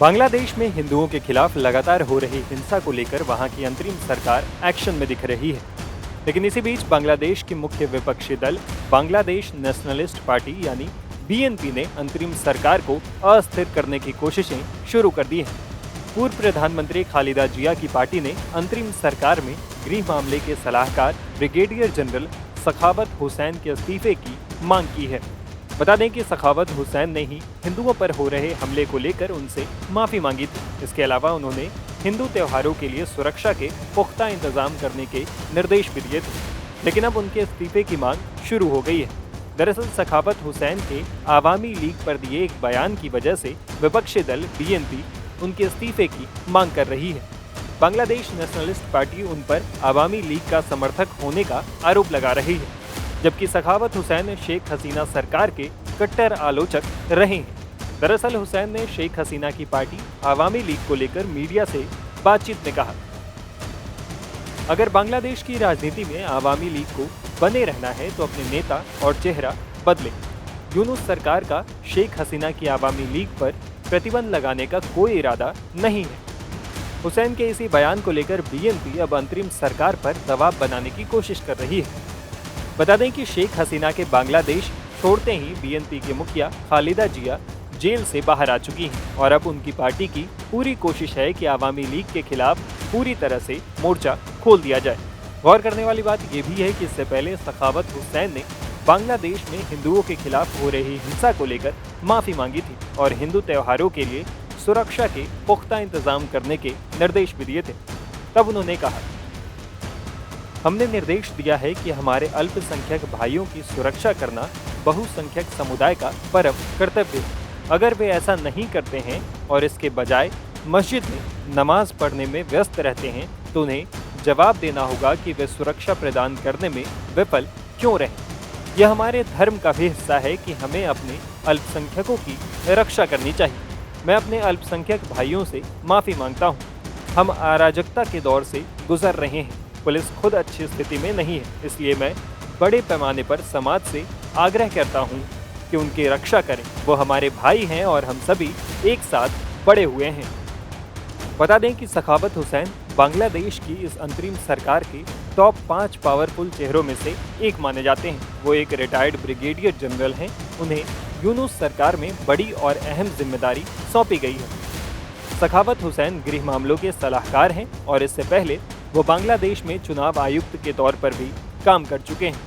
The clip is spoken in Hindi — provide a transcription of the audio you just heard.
बांग्लादेश में हिंदुओं के खिलाफ लगातार हो रही हिंसा को लेकर वहां की अंतरिम सरकार एक्शन में दिख रही है। लेकिन इसी बीच बांग्लादेश की मुख्य विपक्षी दल बांग्लादेश नेशनलिस्ट पार्टी यानी बीएनपी ने अंतरिम सरकार को अस्थिर करने की कोशिशें शुरू कर दी हैं। पूर्व प्रधानमंत्री खालिदा जिया की पार्टी ने अंतरिम सरकार में गृह मामले के सलाहकार ब्रिगेडियर जनरल सखावत हुसैन के इस्तीफे की मांग की है। बता दें कि सखावत हुसैन ने ही हिंदुओं पर हो रहे हमले को लेकर उनसे माफी मांगी थी। इसके अलावा उन्होंने हिंदू त्योहारों के लिए सुरक्षा के पुख्ता इंतजाम करने के निर्देश भी दिए थे, लेकिन अब उनके इस्तीफे की मांग शुरू हो गई है। दरअसल सखावत हुसैन के आवामी लीग पर दिए एक बयान की वजह से विपक्षी दल बीएनपी उनके इस्तीफे की मांग कर रही है। बांग्लादेश नेशनलिस्ट पार्टी उन पर आवामी लीग का समर्थक होने का आरोप लगा रही है, जबकि सखावत हुसैन शेख हसीना सरकार के कट्टर आलोचक रहे हैं। दरअसल हुसैन ने शेख हसीना की पार्टी आवामी लीग को लेकर मीडिया से बातचीत में कहा, अगर बांग्लादेश की राजनीति में आवामी लीग को बने रहना है तो अपने नेता और चेहरा बदले। यूनुस सरकार का शेख हसीना की आवामी लीग पर प्रतिबंध लगाने का कोई इरादा नहीं है। हुसैन के इसी बयान को लेकर बीएनपी अब अंतरिम सरकार पर दबाव बनाने की कोशिश कर रही है। बता दें कि शेख हसीना के बांग्लादेश छोड़ते ही बीएनपी के मुखिया खालिदा जिया जेल से बाहर आ चुकी हैं और अब उनकी पार्टी की पूरी कोशिश है कि आवामी लीग के खिलाफ पूरी तरह से मोर्चा खोल दिया जाए। गौर करने वाली बात यह भी है कि इससे पहले सखावत हुसैन ने बांग्लादेश में हिंदुओं के खिलाफ हो रही हिंसा को लेकर माफी मांगी थी और हिंदू त्योहारों के लिए सुरक्षा के पुख्ता इंतजाम करने के निर्देश भी दिए थे। तब उन्होंने कहा, हमने निर्देश दिया है कि हमारे अल्पसंख्यक भाइयों की सुरक्षा करना बहुसंख्यक समुदाय का परम कर्तव्य है। अगर वे ऐसा नहीं करते हैं और इसके बजाय मस्जिद में नमाज पढ़ने में व्यस्त रहते हैं तो उन्हें जवाब देना होगा कि वे सुरक्षा प्रदान करने में विफल क्यों रहे। यह हमारे धर्म का भी हिस्सा है कि हमें अपने अल्पसंख्यकों की रक्षा करनी चाहिए। मैं अपने अल्पसंख्यक भाइयों से माफ़ी मांगता हूँ। हम अराजकता के दौर से गुजर रहे हैं। पुलिस खुद अच्छी स्थिति में नहीं है, इसलिए मैं बड़े पैमाने पर समाज से आग्रह करता हूँ कि उनकी रक्षा करें। वो हमारे भाई हैं और हम सभी एक साथ बड़े हुए हैं। बता दें कि सखावत हुसैन बांग्लादेश की इस अंतरिम सरकार के टॉप 5 पावरफुल चेहरों में से एक माने जाते हैं। वो एक रिटायर्ड ब्रिगेडियर जनरल हैं। उन्हें यूनुस सरकार में बड़ी और अहम जिम्मेदारी सौंपी गई है। सखावत हुसैन गृह मामलों के सलाहकार हैं और इससे पहले वो बांग्लादेश में चुनाव आयुक्त के तौर पर भी काम कर चुके हैं।